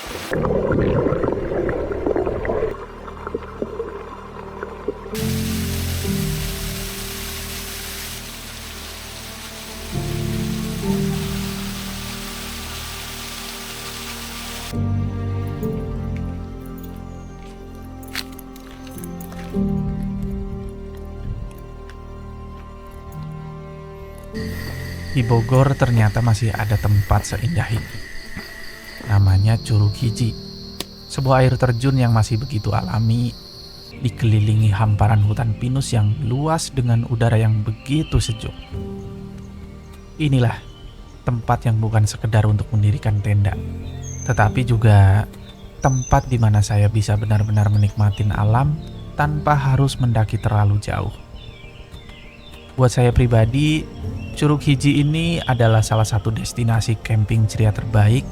Di Bogor ternyata masih ada tempat seindah ini. Namanya Curug Hiji. Sebuah air terjun yang masih begitu alami, dikelilingi hamparan hutan pinus yang luas dengan udara yang begitu sejuk. Inilah tempat yang bukan sekedar untuk mendirikan tenda, tetapi juga tempat di mana saya bisa benar-benar menikmatin alam tanpa harus mendaki terlalu jauh. Buat saya pribadi, Curug Hiji ini adalah salah satu destinasi camping ceria terbaik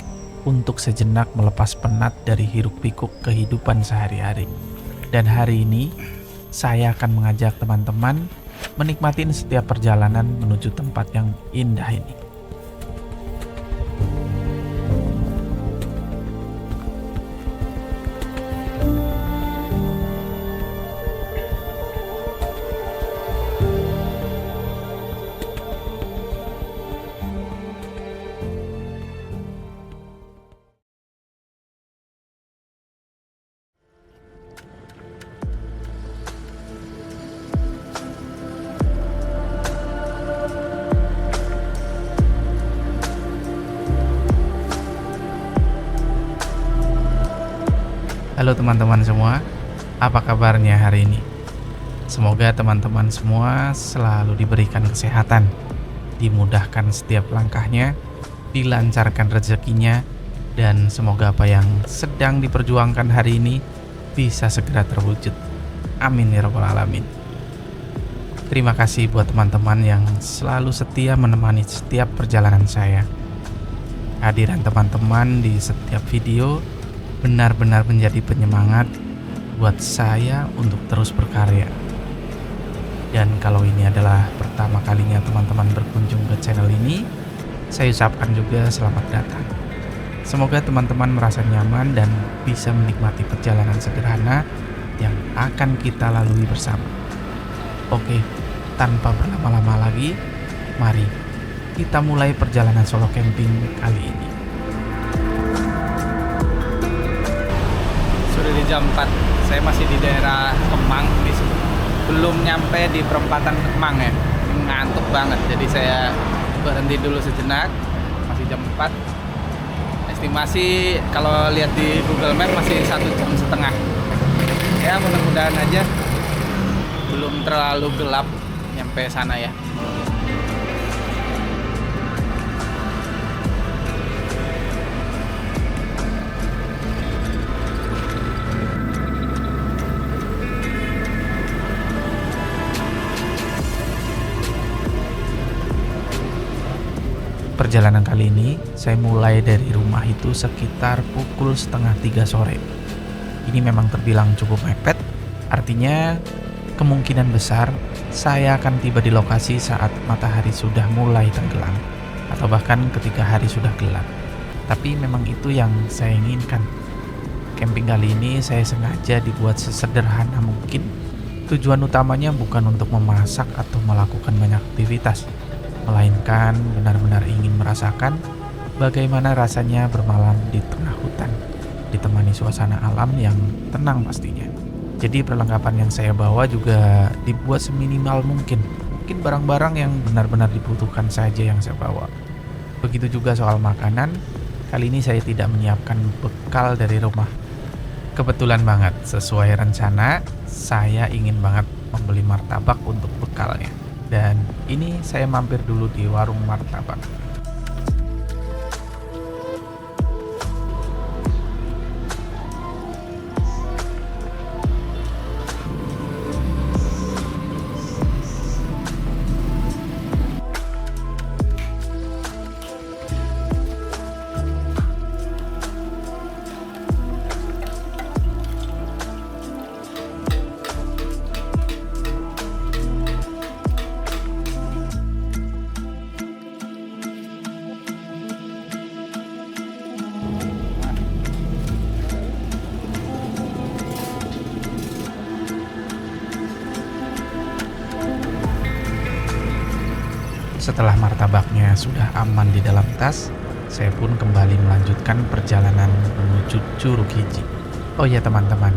untuk sejenak melepas penat dari hiruk-pikuk kehidupan sehari-hari. Dan hari ini, saya akan mengajak teman-teman menikmatin setiap perjalanan menuju tempat yang indah ini. Halo teman-teman semua, apa kabarnya hari ini? Semoga teman-teman semua selalu diberikan kesehatan, dimudahkan setiap langkahnya, dilancarkan rezekinya, dan semoga apa yang sedang diperjuangkan hari ini bisa segera terwujud. Amin ya rabbal alamin. Terima kasih buat teman-teman yang selalu setia menemani setiap perjalanan saya. Kehadiran teman-teman di setiap video benar-benar menjadi penyemangat buat saya untuk terus berkarya. Dan kalau ini adalah pertama kalinya teman-teman berkunjung ke channel ini, saya ucapkan juga selamat datang. Semoga teman-teman merasa nyaman dan bisa menikmati perjalanan sederhana yang akan kita lalui bersama. Oke, tanpa berlama-lama lagi, mari kita mulai perjalanan solo camping kali ini. Di jam 4, saya masih di daerah Kemang, belum nyampe di perempatan Kemang ya, ngantuk banget, jadi saya berhenti dulu sejenak. Masih jam 4, estimasi kalau lihat di Google Map masih 1,5 jam. Ya mudah-mudahan aja belum terlalu gelap nyampe sana ya. Perjalanan kali ini saya mulai dari rumah itu sekitar pukul 2:30 sore. Ini memang terbilang cukup mepet, artinya kemungkinan besar saya akan tiba di lokasi saat matahari sudah mulai tenggelam atau bahkan ketika hari sudah gelap. Tapi memang itu yang saya inginkan. Camping kali ini saya sengaja dibuat sesederhana mungkin. Tujuan utamanya bukan untuk memasak atau melakukan banyak aktivitas, melainkan benar-benar ingin merasakan bagaimana rasanya bermalam di tengah hutan, ditemani suasana alam yang tenang pastinya. Jadi perlengkapan yang saya bawa juga dibuat seminimal mungkin. Mungkin barang-barang yang benar-benar dibutuhkan saja yang saya bawa. Begitu juga soal makanan, kali ini saya tidak menyiapkan bekal dari rumah. Kebetulan banget, sesuai rencana, saya ingin banget membeli martabak untuk bekalnya. Dan ini saya mampir dulu di warung martabak. Setelah martabaknya sudah aman di dalam tas, saya pun kembali melanjutkan perjalanan menuju Curug Hiji. Oh ya teman-teman,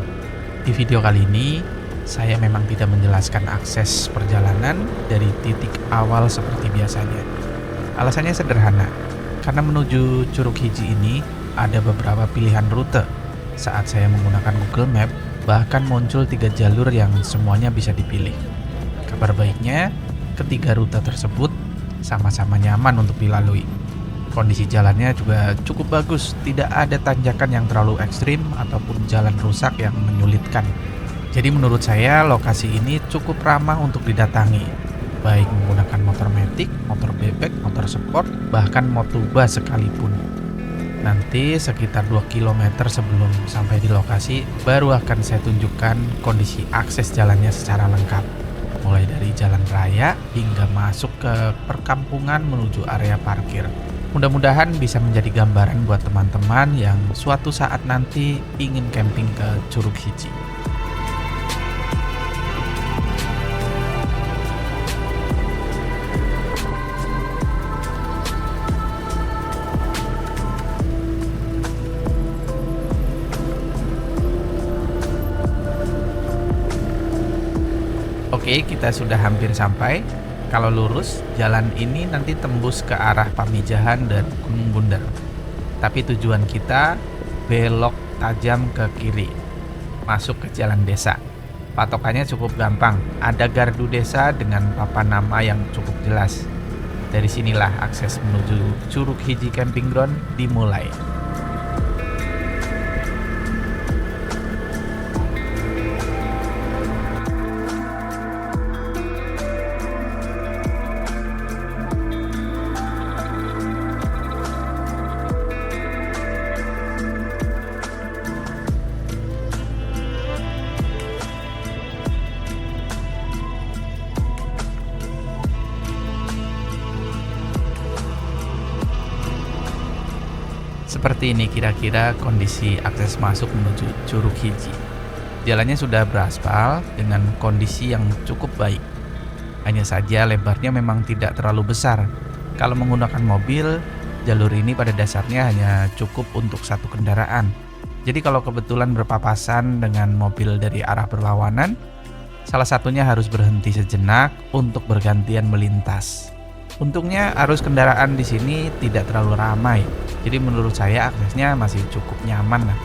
di video kali ini saya memang tidak menjelaskan akses perjalanan dari titik awal seperti biasanya. Alasannya sederhana, karena menuju Curug Hiji ini ada beberapa pilihan rute. Saat saya menggunakan Google Map, bahkan muncul 3 jalur yang semuanya bisa dipilih. Kabar baiknya, ketiga rute tersebut sama-sama nyaman untuk dilalui. Kondisi jalannya juga cukup bagus, tidak ada tanjakan yang terlalu ekstrim ataupun jalan rusak yang menyulitkan. Jadi menurut saya lokasi ini cukup ramah untuk didatangi, baik menggunakan motor metik, motor bebek, motor sport, bahkan motobus sekalipun. Nanti sekitar 2 km sebelum sampai di lokasi, baru akan saya tunjukkan kondisi akses jalannya secara lengkap. Mulai dari jalan raya hingga masuk ke perkampungan menuju area parkir. Mudah-mudahan bisa menjadi gambaran buat teman-teman yang suatu saat nanti ingin camping ke Curug Hiji. Oke, kita sudah hampir sampai. Kalau lurus, jalan ini nanti tembus ke arah Pamijahan dan Gunung Bunder. Tapi tujuan kita belok tajam ke kiri, masuk ke jalan desa. Patokannya cukup gampang, ada gardu desa dengan papan nama yang cukup jelas. Dari sinilah akses menuju Curug Hiji Camping Ground dimulai. Seperti ini kira-kira kondisi akses masuk menuju Curug Hiji. Jalannya sudah beraspal dengan kondisi yang cukup baik. Hanya saja lebarnya memang tidak terlalu besar. Kalau menggunakan mobil, jalur ini pada dasarnya hanya cukup untuk satu kendaraan. Jadi kalau kebetulan berpapasan dengan mobil dari arah berlawanan, salah satunya harus berhenti sejenak untuk bergantian melintas. Untungnya arus kendaraan di sini tidak terlalu ramai, jadi menurut saya aksesnya masih cukup nyaman lah.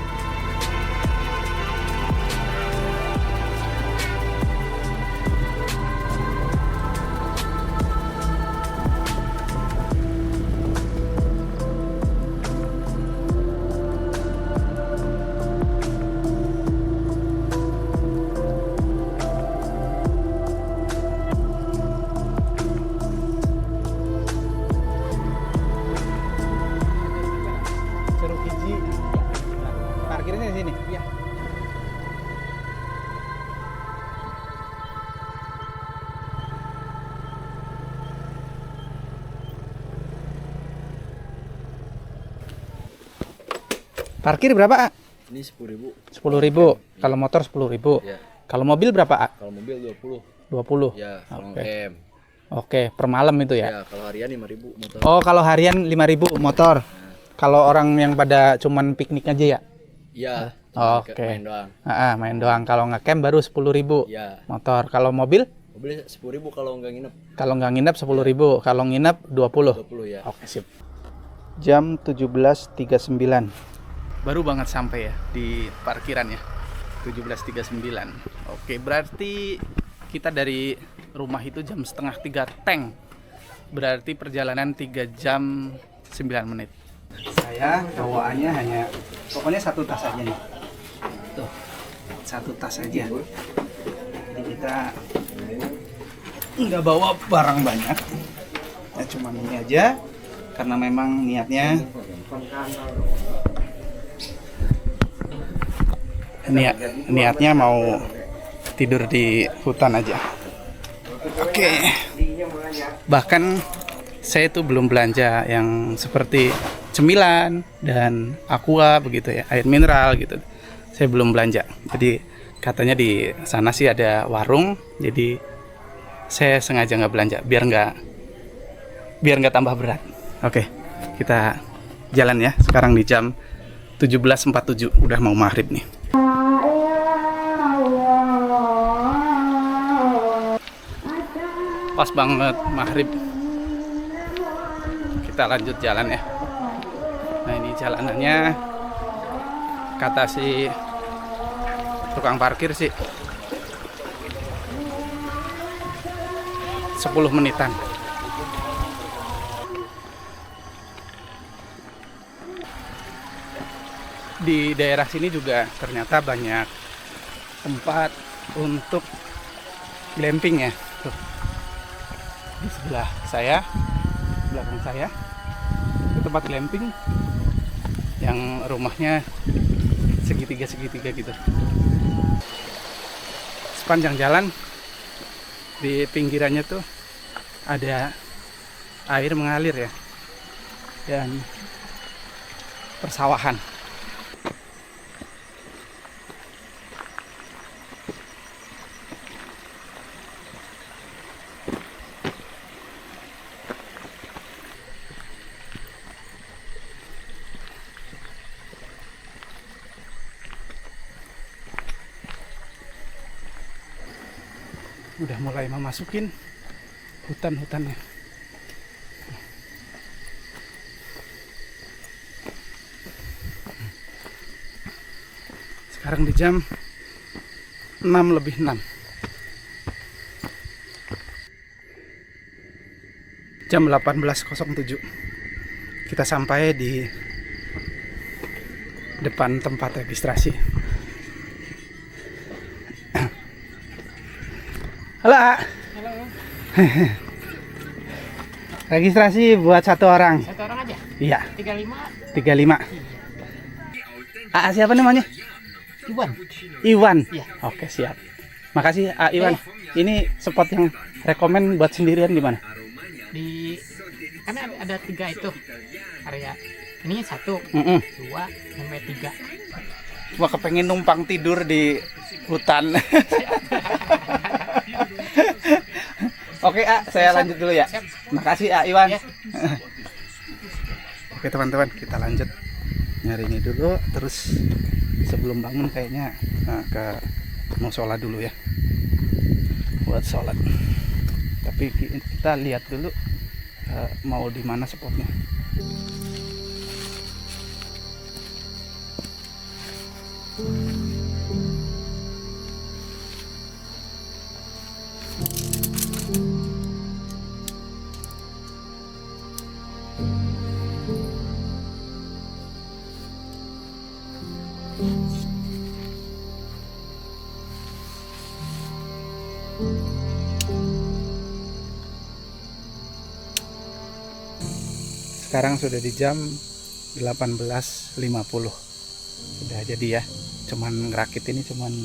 Curug Hiji. Parkirnya di sini. Iya. Parkir berapa, A? Ini 10.000. 10.000. Kalau motor 10.000. Ya. Kalau mobil berapa, A? Kalau mobil 20. 20. Ya, kalau Oke. camp. Oke, per malam itu ya. Ya, kalau harian 5.000 motor. Oh, kalau harian 5.000 motor. Kalau orang yang pada cuman piknik aja ya? Iya. Oke. Main doang. Main doang. Kalau nge-camp baru 10.000 Ya. motor. Kalau mobil? Mobil 10.000 kalau nggak nginep. Kalau nggak nginep 10.000. Kalau nginep 20. 20 ya. Oke, sip. Jam 17.39. Baru banget sampai ya di parkiran ya. 17.39. Oke, berarti kita dari rumah itu jam setengah 3 tank. Berarti perjalanan 3 jam 9 menit. Saya bawaannya hanya pokoknya satu tas aja nih. Tuh, satu tas aja. Jadi kita nggak bawa barang banyak. Ya cuma ini aja. Karena memang niatnya mau tidur di hutan aja. Oke. Bahkan saya tuh belum belanja yang seperti cemilan dan aqua begitu ya, air mineral gitu. Saya belum belanja. Jadi katanya di sana sih ada warung, jadi saya sengaja nggak belanja biar nggak biar nggak tambah berat. Oke, kita jalan ya. Sekarang di jam 17.47, udah mau maghrib nih. Pas banget maghrib. Kita lanjut jalan ya. Nah ini jalanannya, kata si tukang parkir sih 10 menitan. Di daerah sini juga ternyata banyak tempat untuk glamping ya. Tuh. Di sebelah saya, belakang saya, itu tempat glamping yang rumahnya segitiga-segitiga gitu. Sepanjang jalan di pinggirannya tuh ada air mengalir ya, dan persawahan. Udah mulai memasukin hutan-hutannya. Sekarang di jam 6:06. Jam 18.07. Kita sampai di depan tempat registrasi. Halo, A. Halo. Registrasi buat satu orang. Satu orang aja? Iya, 35. 35. A, siapa namanya? Iwan. Iwan. Iya. Oke, siap. Makasih, A Iwan. Ini spot yang rekomen buat sendirian di mana? Di karena ada 3 itu area. Ini 1, 2, sampai 3. Cuma kepengen numpang tidur di hutan. Oke, A, saya lanjut dulu ya. Makasih, A Iwan. Ya. Oke, teman-teman, kita lanjut nyari ini dulu. Terus sebelum bangun kayaknya ke musola dulu ya, buat sholat. Tapi kita lihat dulu mau di mana spotnya. Sekarang sudah di jam 18.50. Udah jadi ya. Cuman ngerakit ini cuman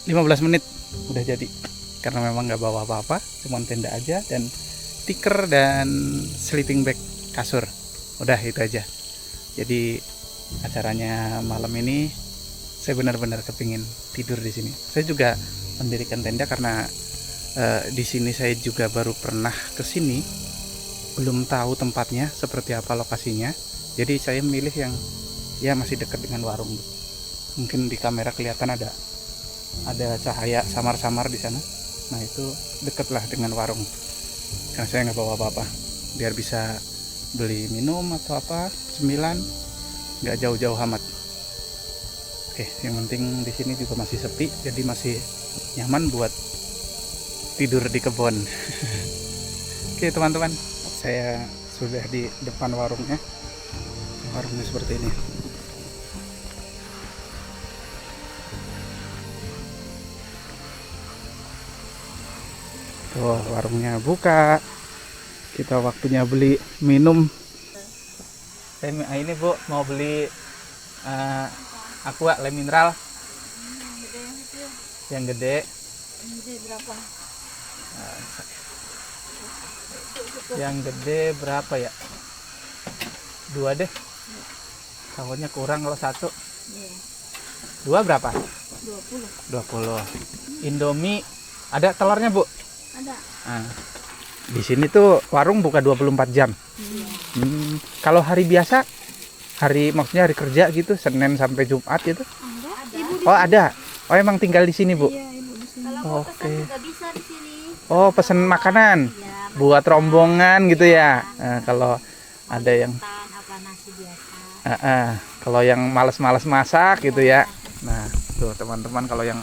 15 menit udah jadi. Karena memang nggak bawa apa-apa, cuman tenda aja dan tikar dan sleeping bag kasur. Udah itu aja. Jadi acaranya malam ini saya benar-benar kepingin tidur di sini. Saya juga mendirikan tenda karena di sini saya juga baru pernah ke sini, belum tahu tempatnya seperti apa lokasinya. Jadi saya memilih yang ya masih dekat dengan warung. Mungkin di kamera kelihatan ada cahaya samar-samar di sana. Nah itu dekatlah dengan warung. Karena saya nggak bawa apa-apa, biar bisa beli minum atau apa cemilan, nggak jauh-jauh amat. Oke, yang penting di sini juga masih sepi, jadi masih nyaman buat tidur di kebun. Oke teman-teman, saya sudah di depan warungnya. Warungnya seperti ini. Tuh, warungnya buka. Kita waktunya beli minum. Ini Bu mau beli aqua le mineral. Yang gede. Yang gede berapa? Yang gede berapa ya? 2 deh. Takutnya kurang kalau 1. Iya. 2 berapa? 20. 20. Indomie ada telurnya, Bu? Ada. Nah, Di sini tuh warung buka 24 jam. Kalau hari biasa, maksudnya hari kerja gitu, Senin sampai Jumat gitu. Oh, ada. Oh, emang tinggal di sini, Bu? Iya, ibu di sini. Kalau mau Oke. pesan juga bisa di sini. Oh, pesen makanan Iya, buat rombongan gitu ya. Kalau ada yang apa nasi biasa. kalau yang malas-malas masak gitu ya. Nah, tuh teman-teman kalau yang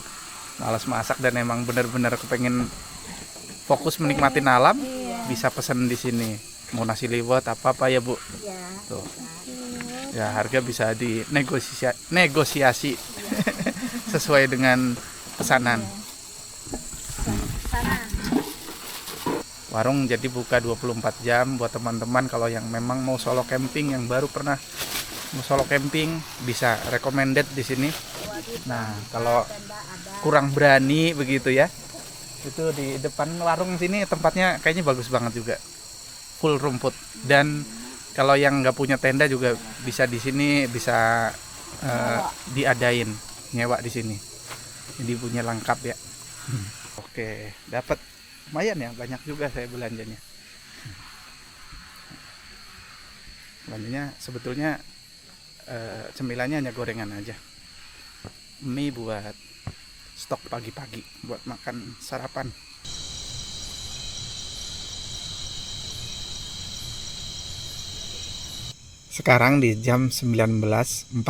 malas masak dan emang bener-bener kepengen fokus menikmatin alam, bisa pesen di sini. Mau nasi liwet apa ya, Bu? Iya. Tuh. Ya, harga bisa negosiasi sesuai dengan pesanan. Sana. Warung jadi buka 24 jam buat teman-teman kalau yang memang mau solo camping, yang baru pernah mau solo camping bisa recommended di sini. Nah, kalau kurang berani begitu ya, itu di depan warung sini tempatnya kayaknya bagus banget juga. Full rumput, dan kalau yang nggak punya tenda juga bisa di sini, bisa diadain nyewa di sini. Jadi punya lengkap ya. Oke, dapat lumayan ya, banyak juga saya belanjanya. Belanjanya sebetulnya cemilannya hanya gorengan aja. Mie buat stok pagi-pagi buat makan sarapan. Sekarang di jam 19.40.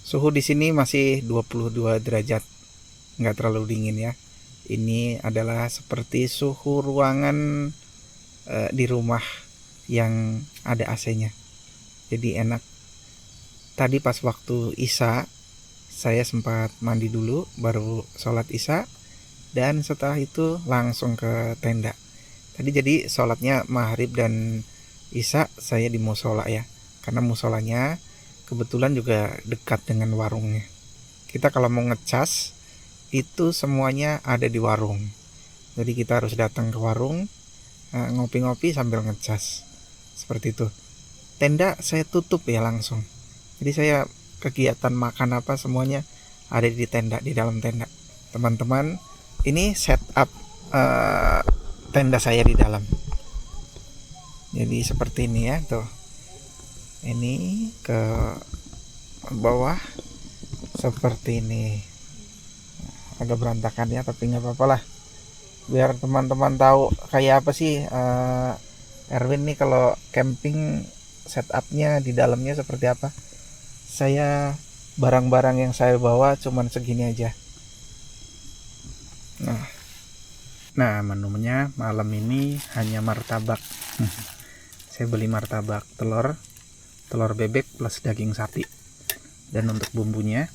Suhu di sini masih 22 derajat. Nggak terlalu dingin ya. Ini adalah seperti suhu ruangan di rumah yang ada AC-nya. Jadi enak. Tadi pas waktu Isya, saya sempat mandi dulu, baru sholat Isya, dan setelah itu langsung ke tenda. Tadi jadi sholatnya maghrib dan Isya saya di musola ya, karena musolanya kebetulan juga dekat dengan warungnya. Kita kalau mau ngecas itu semuanya ada di warung, jadi kita harus datang ke warung, ngopi-ngopi sambil ngecas, seperti itu. Tenda saya tutup ya langsung, jadi saya kegiatan makan apa semuanya ada di tenda, di dalam tenda. Teman-teman, ini setup tenda saya di dalam. Jadi seperti ini ya, tuh. Ini ke bawah seperti ini. Agak berantakan ya, tapi nggak apa-apa lah. Biar teman-teman tahu kayak apa sih Erwin nih kalau camping, setupnya di dalamnya seperti apa. Saya barang-barang yang saya bawa cuman segini aja. Nah, menunya malam ini hanya martabak. Saya beli martabak telur bebek plus daging sapi. Dan untuk bumbunya,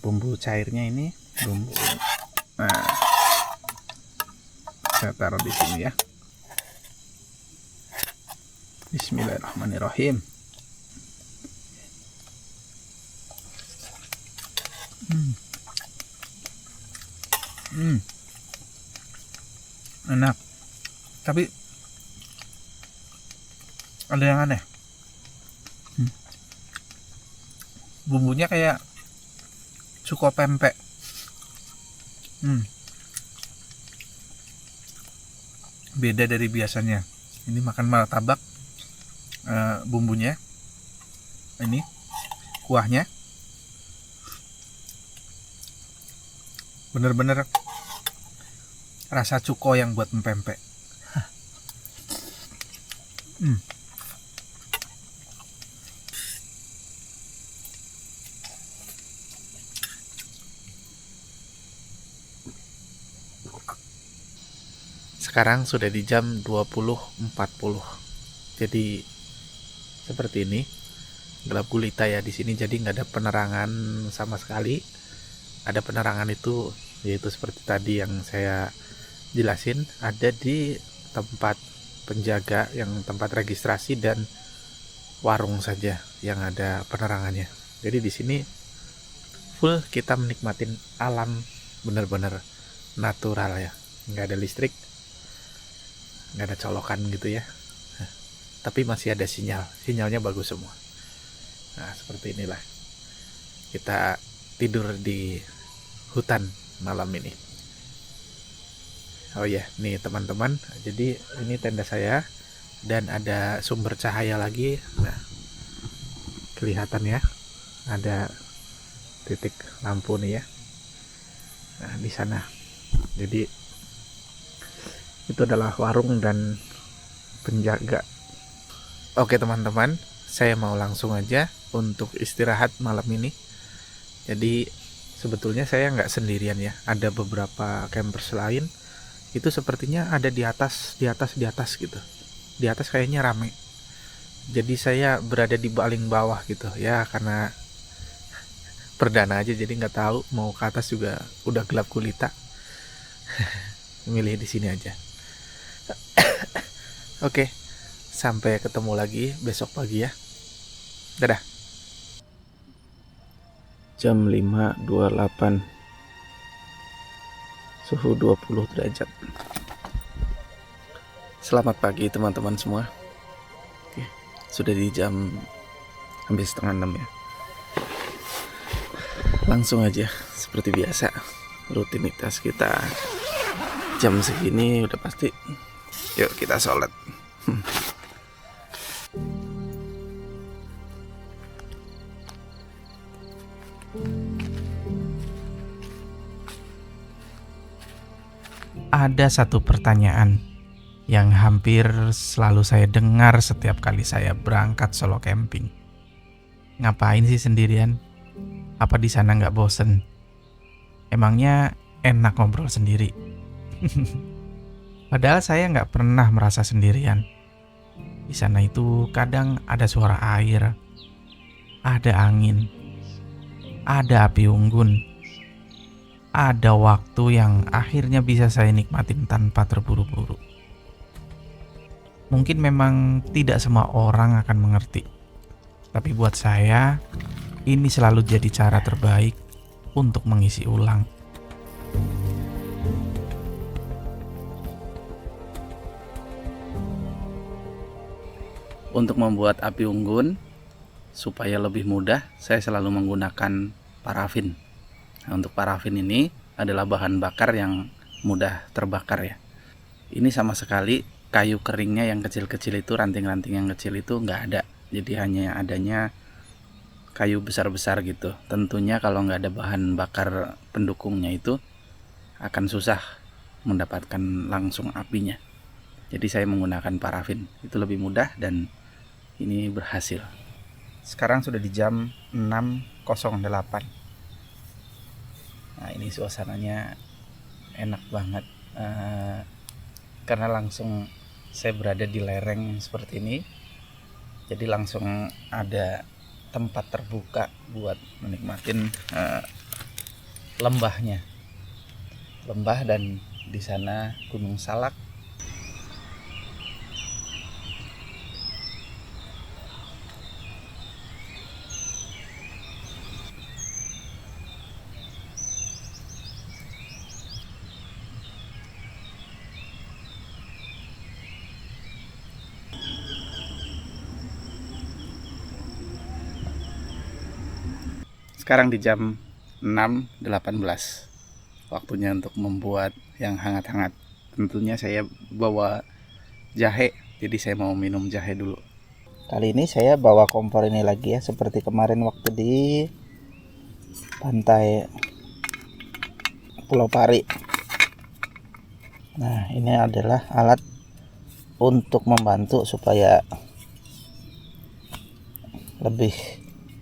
bumbu cairnya ini, bumbu. Nah, saya taruh di sini ya. Bismillahirrahmanirrahim. Enak, tapi ada yang aneh. Bumbunya kayak cuko pempek. Beda dari biasanya. Ini makan martabak, bumbunya ini, kuahnya bener-bener rasa cuko yang buat mempempek. Sekarang sudah di jam 20.40. Jadi seperti ini, gelap gulita ya di sini. Jadi nggak ada penerangan sama sekali. Ada penerangan itu yaitu seperti tadi yang saya jelasin, ada di tempat penjaga, yang tempat registrasi, dan warung saja yang ada penerangannya. Jadi di sini full kita menikmatin alam, bener-bener natural ya, nggak ada listrik, nggak ada colokan gitu ya, tapi masih ada sinyalnya bagus semua. Nah, seperti inilah kita tidur di hutan malam ini. Oh ya, nih teman-teman, jadi ini tenda saya dan ada sumber cahaya lagi. Nah, kelihatan ya, ada titik lampu nih ya. Nah, di sana. Jadi itu adalah warung dan penjaga. Oke teman-teman, saya mau langsung aja untuk istirahat malam ini. Jadi sebetulnya saya nggak sendirian ya, ada beberapa campers lain. Itu sepertinya ada di atas gitu. Di atas kayaknya rame. Jadi saya berada di paling bawah gitu ya, karena perdana aja, jadi nggak tahu mau ke atas juga udah gelap gulita. Milih di sini aja. Oke, sampai ketemu lagi besok pagi ya. Dadah. Jam 5.28. Suhu 20 derajat. Selamat pagi teman-teman semua. Oke, sudah di jam hampir setengah 6 ya. Langsung aja seperti biasa, rutinitas kita jam segini udah pasti. Yuk kita sholat. Ada satu pertanyaan yang hampir selalu saya dengar setiap kali saya berangkat solo camping. Ngapain sih sendirian? Apa di sana nggak bosen? Emangnya enak ngobrol sendiri? Padahal saya nggak pernah merasa sendirian. Di sana itu kadang ada suara air, ada angin, ada api unggun, ada waktu yang akhirnya bisa saya nikmatin tanpa terburu-buru. Mungkin memang tidak semua orang akan mengerti, tapi buat saya ini selalu jadi cara terbaik untuk mengisi ulang. Untuk membuat api unggun supaya lebih mudah, saya selalu menggunakan parafin. Nah, untuk parafin ini adalah bahan bakar yang mudah terbakar ya. Ini sama sekali kayu keringnya yang kecil-kecil itu, ranting-ranting yang kecil itu nggak ada. Jadi hanya adanya kayu besar-besar gitu. Tentunya kalau nggak ada bahan bakar pendukungnya itu akan susah mendapatkan langsung apinya. Jadi saya menggunakan parafin, itu lebih mudah dan ini berhasil. Sekarang sudah di jam 6.08. Nah ini suasananya enak banget, karena langsung saya berada di lereng seperti ini. Jadi langsung ada tempat terbuka buat menikmatin lembahnya. Lembah dan di sana Gunung Salak. Sekarang di jam 6.18. Waktunya untuk membuat yang hangat-hangat. Tentunya saya bawa jahe, jadi saya mau minum jahe dulu. Kali ini saya bawa kompor ini lagi ya, seperti kemarin waktu di pantai Pulau Pari. Nah, ini adalah alat untuk membantu supaya lebih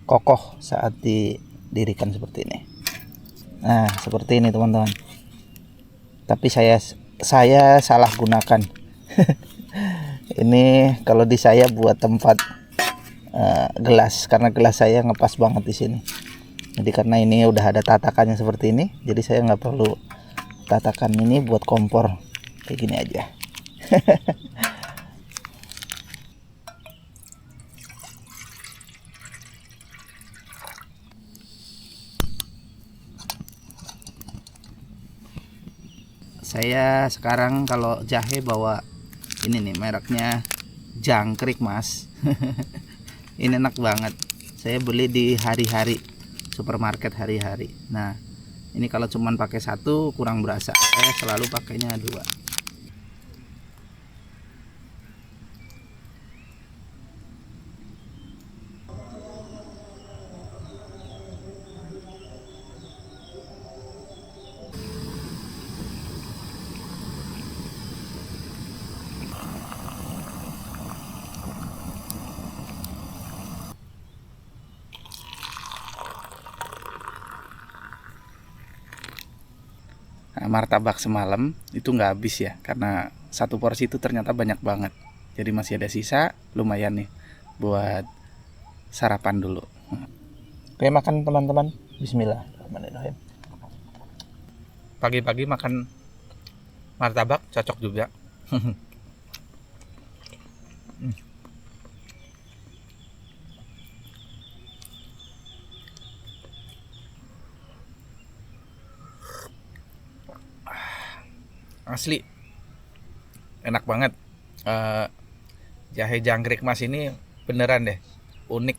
kokoh saat didirikan seperti ini. Nah, seperti ini teman-teman. Tapi saya salah gunakan. Ini kalau di saya buat tempat gelas, karena gelas saya ngepas banget di sini. Jadi karena ini udah ada tatakannya seperti ini, jadi saya nggak perlu tatakan ini buat kompor, kayak gini aja. Saya sekarang kalau jahe bawa ini nih, mereknya Jangkrik Mas. Ini enak banget. Saya beli di hari-hari, supermarket hari-hari. Nah, ini kalau cuman pakai satu kurang berasa. Saya selalu pakainya dua. martabak semalam itu nggak habis ya, karena satu porsi itu ternyata banyak banget. Jadi masih ada sisa, lumayan nih buat sarapan dulu. Oke, makan teman-teman. Bismillahirrahmanirrahim. Pagi-pagi makan martabak cocok juga. Asli enak banget. Jahe jangkrik mas ini beneran deh unik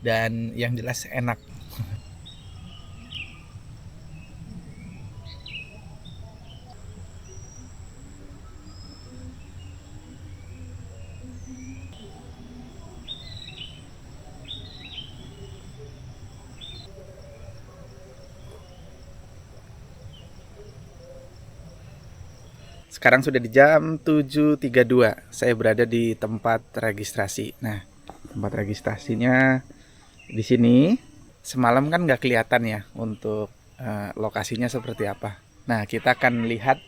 dan yang jelas enak. Sekarang sudah di jam 7.32. Saya berada di tempat registrasi. Nah, tempat registrasinya di sini. Semalam kan nggak kelihatan ya untuk lokasinya seperti apa. Nah, kita akan lihat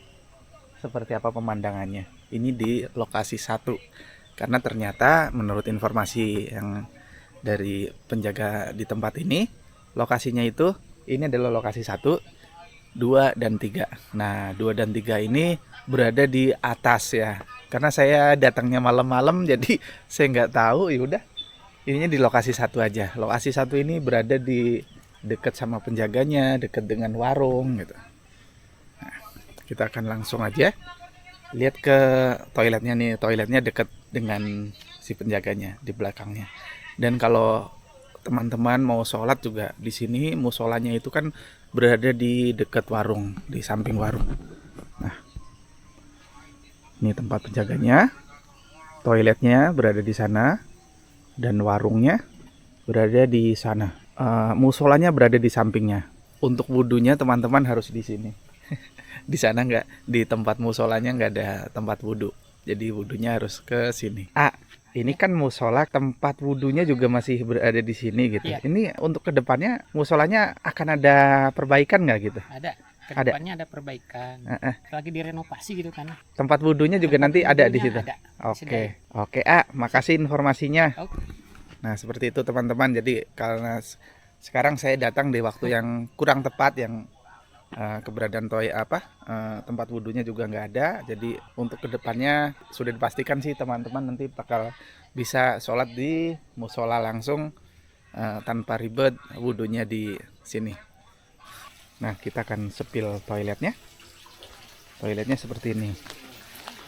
seperti apa pemandangannya. Ini di lokasi 1. Karena ternyata menurut informasi yang dari penjaga di tempat ini, lokasinya itu ini adalah lokasi 1, 2 dan 3. Nah, 2 dan 3 ini berada di atas ya. Karena saya datangnya malam-malam jadi saya nggak tahu, ya udah. Ininya di lokasi 1 aja. Lokasi 1 ini berada di dekat sama penjaganya, dekat dengan warung gitu. Nah, kita akan langsung aja lihat ke toiletnya nih. Toiletnya dekat dengan si penjaganya di belakangnya. Dan kalau teman-teman mau sholat juga di sini, musolanya itu kan berada di dekat warung, di samping warung. Nah, ini tempat penjaganya, toiletnya berada di sana, dan warungnya berada di sana. Musolanya berada di sampingnya. Untuk wudhunya teman-teman harus di sini. Di sana nggak, di tempat musolanya nggak ada tempat wudhu. Jadi wudhunya harus ke sini. Ini kan musola, tempat wudhunya juga masih berada di sini gitu. Iya. Ini untuk kedepannya musolanya akan ada perbaikan nggak gitu? Ada. Kedepannya ada perbaikan. Lagi direnovasi gitu kan. Tempat wudhunya juga nanti ada di situ. Ada. Oke, makasih informasinya. Oke. Nah, seperti itu teman-teman. Jadi karena sekarang saya datang di waktu yang kurang tepat, yang keberadaan tempat wudhunya juga nggak ada. Jadi untuk kedepannya sudah dipastikan sih teman-teman nanti bakal bisa sholat di musola langsung tanpa ribet, wudhunya di sini. Nah, kita akan sepil toiletnya. Toiletnya seperti ini.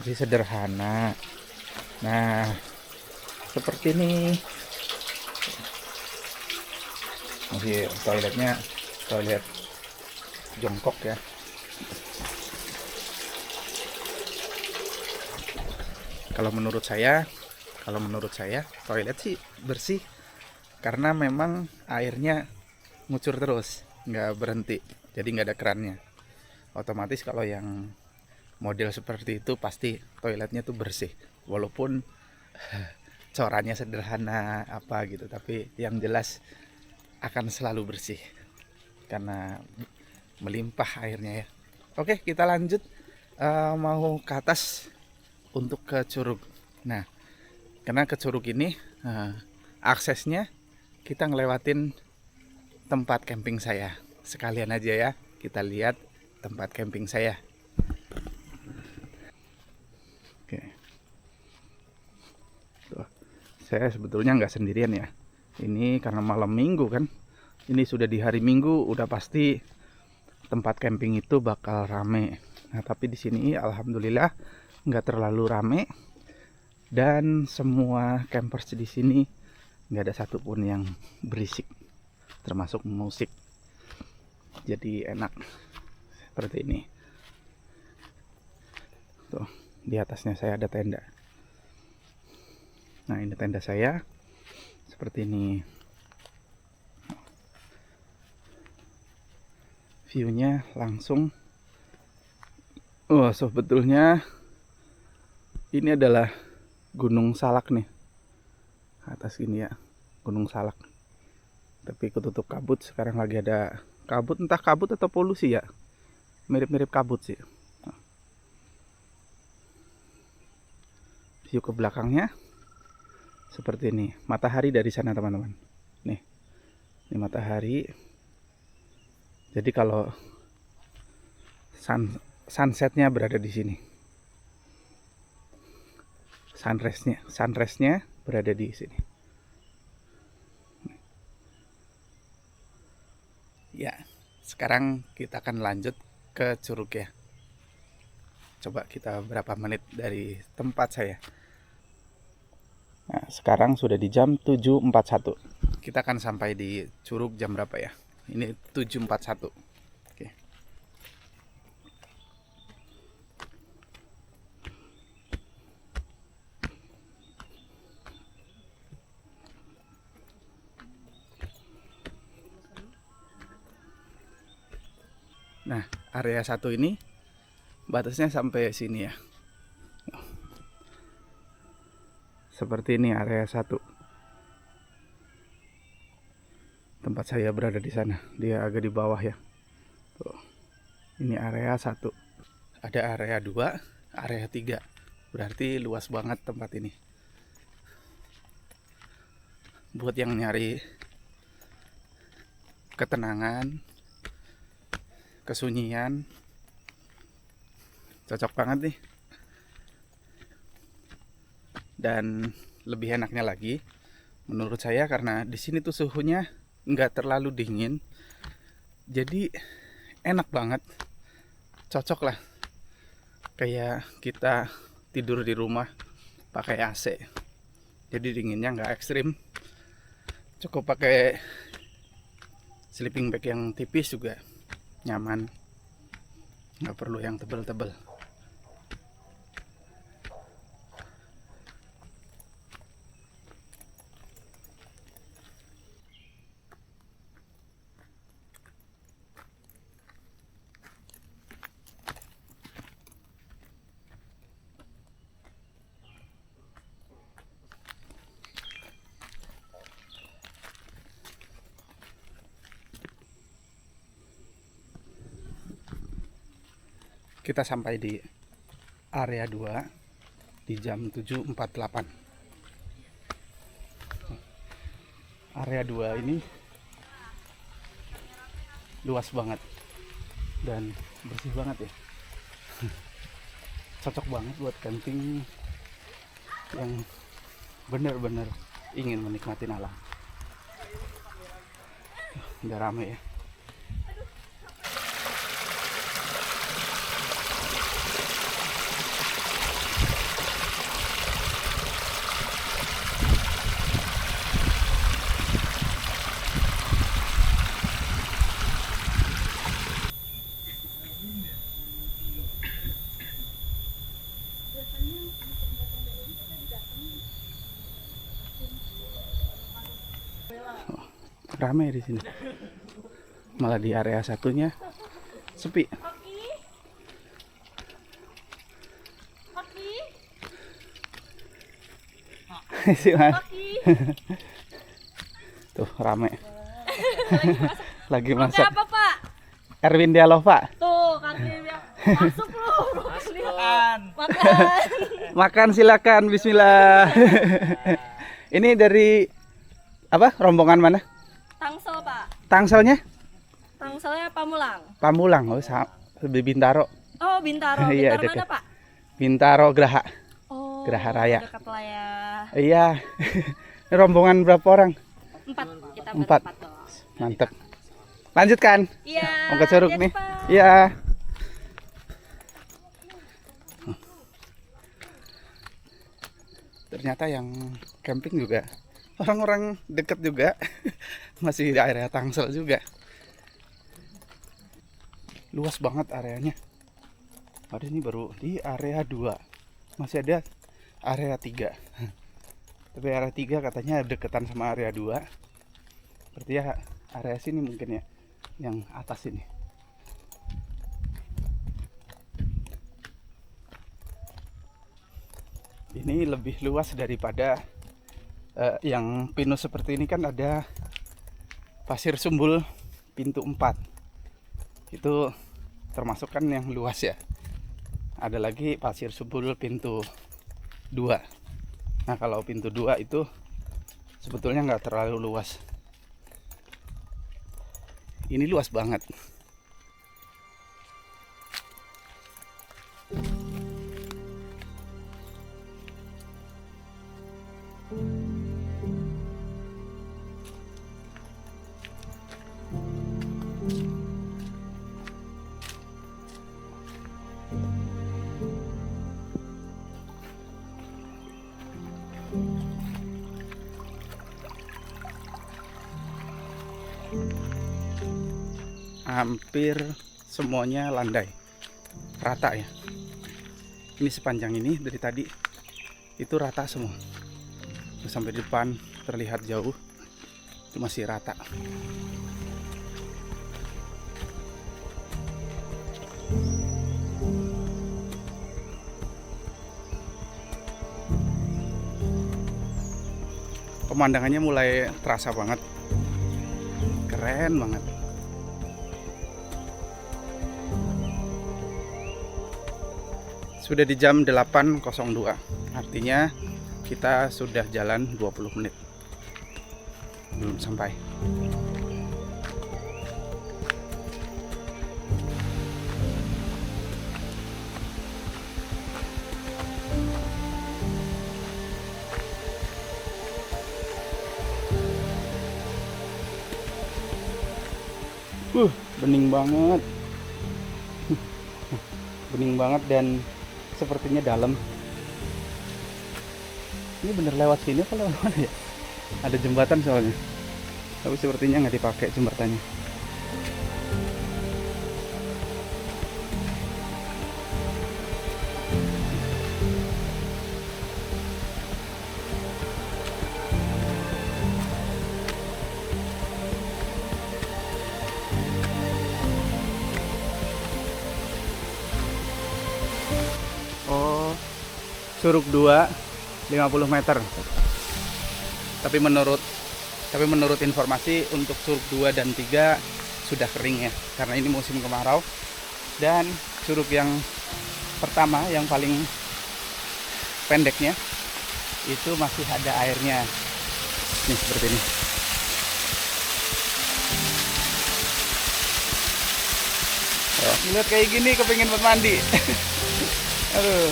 Jadi sederhana. Nah, seperti ini. Masih toiletnya toilet jongkok ya. Kalau menurut saya toilet sih bersih karena memang airnya ngucur terus, nggak berhenti. Jadi nggak ada kerannya. Otomatis kalau yang model seperti itu pasti toiletnya tuh bersih. Walaupun corannya sederhana apa gitu, tapi yang jelas akan selalu bersih karena melimpah airnya ya. Oke, kita lanjut mau ke atas untuk ke curug. Nah, karena ke curug ini aksesnya kita ngelewatin tempat camping saya. Sekalian aja ya, kita lihat tempat camping saya. Oke. Tuh, saya sebetulnya nggak sendirian ya. Ini karena malam minggu kan. Ini sudah di hari Minggu, udah pasti tempat camping itu bakal rame. Nah, tapi di sini alhamdulillah nggak terlalu rame. Dan semua campers di sini nggak ada satupun yang berisik, termasuk musik. Jadi enak seperti ini. Tuh, di atasnya saya ada tenda. Nah, ini tenda saya seperti ini. View-nya langsung. Sebetulnya ini adalah Gunung Salak nih. Atas gini ya, Gunung Salak. Tapi ketutup kabut, sekarang lagi ada kabut, entah kabut atau polusi ya. mirip-mirip kabut sih. View ke belakangnya seperti ini. Matahari dari sana teman-teman. Nih, ini matahari. Jadi kalau sunsetnya berada di sini. Sunrise-nya berada di sini. Ya, sekarang kita akan lanjut ke Curug ya. Coba kita berapa menit dari tempat saya. Nah, sekarang sudah di jam 7.41. Kita akan sampai di Curug jam berapa ya? Ini 7.41. Oke. Nah, area 1 ini batasnya sampai sini ya. Seperti ini area 1. Tempat saya berada di sana. Dia agak di bawah ya. Tuh. Ini area 1. Ada area 2, area 3. Berarti luas banget tempat ini. Buat yang nyari ketenangan, kesunyian, cocok banget nih. Dan lebih enaknya lagi menurut saya karena di sini tuh suhunya nggak terlalu dingin, jadi enak banget, cocok lah kayak kita tidur di rumah pakai AC. Jadi dinginnya nggak ekstrim, cukup pakai sleeping bag yang tipis juga nyaman, nggak perlu yang tebel-tebel. Kita sampai di area 2 di jam 7.48. Area 2 ini luas banget dan bersih banget ya. Cocok banget buat camping yang benar-benar ingin menikmati alam. Udah rame ya. Ramai di sini. Malah di area satunya sepi. Tuh rame. Lagi masak. Apa, Pak? Erwin Dialova. Tuh, kaki masuk lu. Makan. Makan. Makan silakan. Bismillah. Ini dari apa? Rombongan mana? Tangsel, Pak. Tangselnya? Tangselnya Pamulang. Pamulang. Oh, lebih Bintaro. Oh, Bintaro. Iya, Bintaro dekat. mana, Pak? Bintaro Geraha. Oh, Geraha Raya. dekat lah ya. Iya. Ini rombongan berapa orang? 4. Kita 4. berempat doang. Mantap. Lanjutkan. Iya. Mau ke Curug iya, nih. Pak. Iya. Ternyata yang camping juga orang-orang dekat juga. Masih di area Tangsel juga. Luas banget areanya. Ada ini baru di area 2. Masih ada area 3. Tapi area 3 katanya deketan sama area 2. Berarti ya area sini mungkin ya, yang atas ini. Ini lebih luas daripada yang pinus seperti ini. Kan ada Pasir Sumbul pintu 4. Itu termasuk kan yang luas ya. Ada lagi Pasir Subul pintu 2. Nah kalau pintu 2 itu sebetulnya nggak terlalu luas. Ini luas banget. Hampir semuanya landai, rata ya. Ini sepanjang ini dari tadi itu rata semua. Sampai depan terlihat jauh itu masih rata. Pemandangannya mulai terasa banget, keren banget. Sudah di jam 8.02, artinya kita sudah jalan 20 menit. Belum sampai. Bening banget. Bening banget dan sepertinya dalam. Ini bener lewat sini apa lewat mana ya? Ada jembatan soalnya, tapi sepertinya nggak dipakai jembatannya. Oh, Curug 2 50 meter. Tapi menurut informasi untuk Curug 2 dan 3 sudah kering ya, karena ini musim kemarau. Dan curug yang pertama yang paling pendeknya itu masih ada airnya. Nih seperti ini. Lihat kayak gini kepingin buat mandi. Aduh,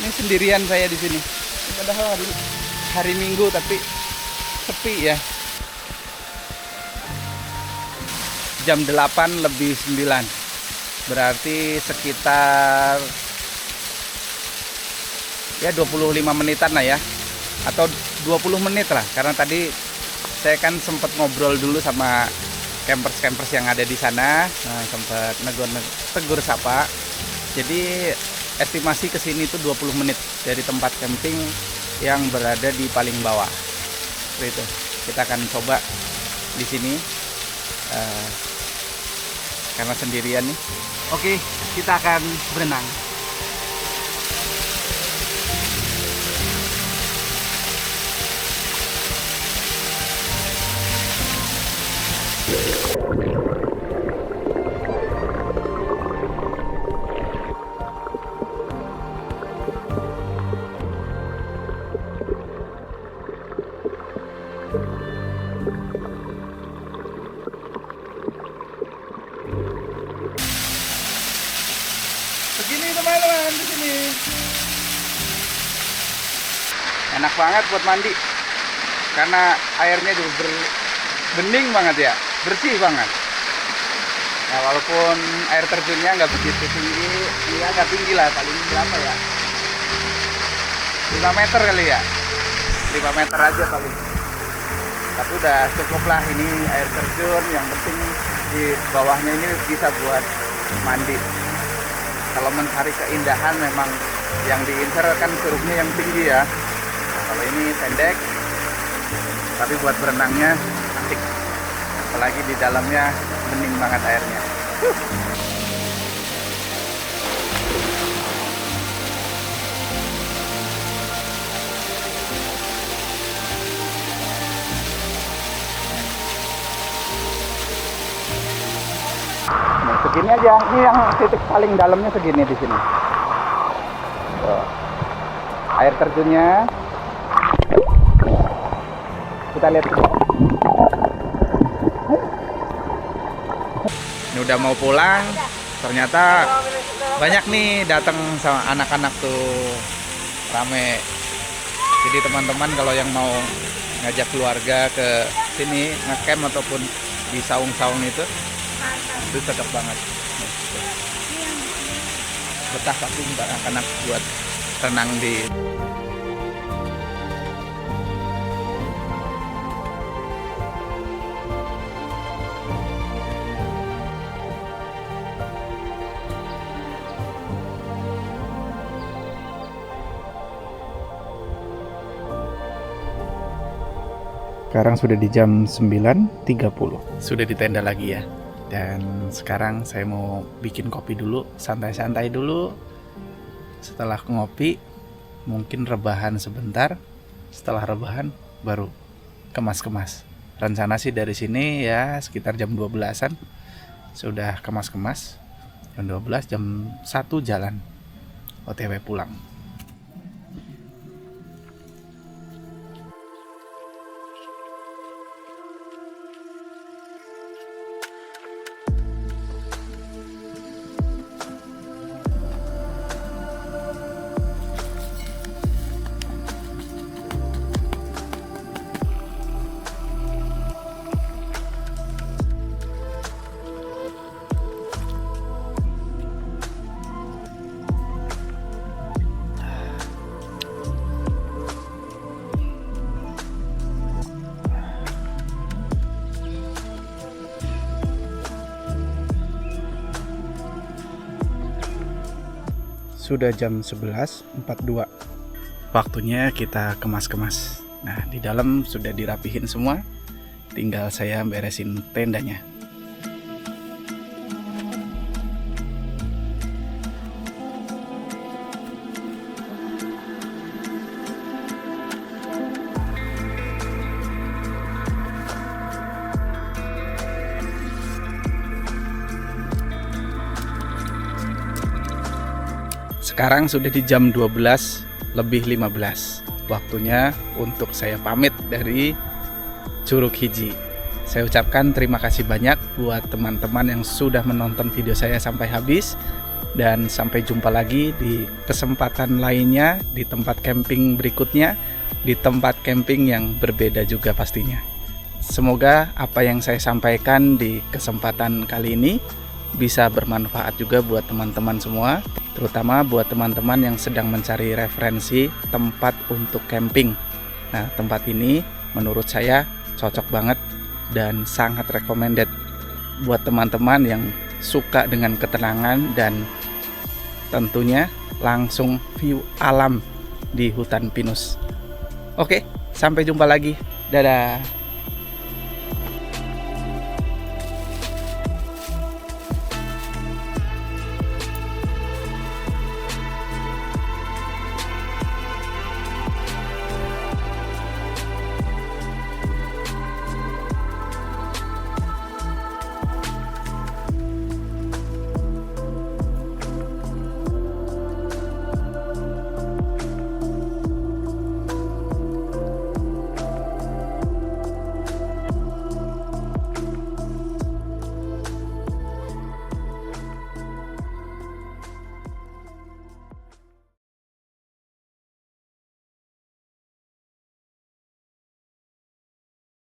ini sendirian saya di sini. Padahal hari Minggu tapi sepi ya. Jam 8:09. Berarti sekitar ya 25 menitan lah ya. Atau 20 menit lah, karena tadi saya kan sempat ngobrol dulu sama campers yang ada di sana. Nah, sempat tegur sapa. Jadi estimasi ke sini itu 20 menit dari tempat camping yang berada di paling bawah. Seperti itu. Kita akan coba di sini karena sendirian nih. Oke, kita akan berenang. Begini teman-teman di sini. Enak banget buat mandi. Karena airnya juga bening banget ya, bersih banget. Nah, walaupun air terjunnya nggak begitu tinggi, ya nggak tinggi lah, paling berapa ya? 5 meter kali ya, 5 meter aja paling. Tapi udah cukup lah, ini air terjun, yang penting di bawahnya ini bisa buat mandi. Kalau mencari keindahan memang yang diincar kan curugnya yang tinggi ya. Nah, kalau ini pendek, tapi buat berenangnya asik. Apalagi di dalamnya bening banget airnya. Nah, segini aja. Ini yang titik paling dalamnya segini di sini. Tuh. Air terjunnya. Kita lihat. Ini udah mau pulang. Ternyata banyak nih datang sama anak-anak tuh, rame. Jadi teman-teman kalau yang mau ngajak keluarga ke sini ngecamp ataupun di saung-saung itu cocok banget. Betah pasti anak-anak buat renang di. Sekarang sudah di jam 9.30. Sudah di tenda lagi ya. Dan sekarang saya mau bikin kopi dulu, santai-santai dulu. Setelah ngopi, mungkin rebahan sebentar. Setelah rebahan, baru kemas-kemas. Rencana sih dari sini ya sekitar jam 12-an. Sudah kemas-kemas. Jam 12, jam 1 jalan. OTW pulang. Sudah jam 11.42. Waktunya kita kemas-kemas. Nah, di dalam sudah dirapihin semua. Tinggal saya beresin tendanya. Sekarang sudah di jam 12:15. Waktunya untuk saya pamit dari Curug Hiji. Saya ucapkan terima kasih banyak buat teman-teman yang sudah menonton video saya sampai habis. Dan sampai jumpa lagi di kesempatan lainnya, di tempat camping berikutnya, di tempat camping yang berbeda juga pastinya. Semoga apa yang saya sampaikan di kesempatan kali ini bisa bermanfaat juga buat teman-teman semua, terutama buat teman-teman yang sedang mencari referensi tempat untuk camping. Nah, tempat ini menurut saya cocok banget dan sangat recommended buat teman-teman yang suka dengan ketenangan dan tentunya langsung view alam di hutan pinus. Oke, sampai jumpa lagi. Dadah.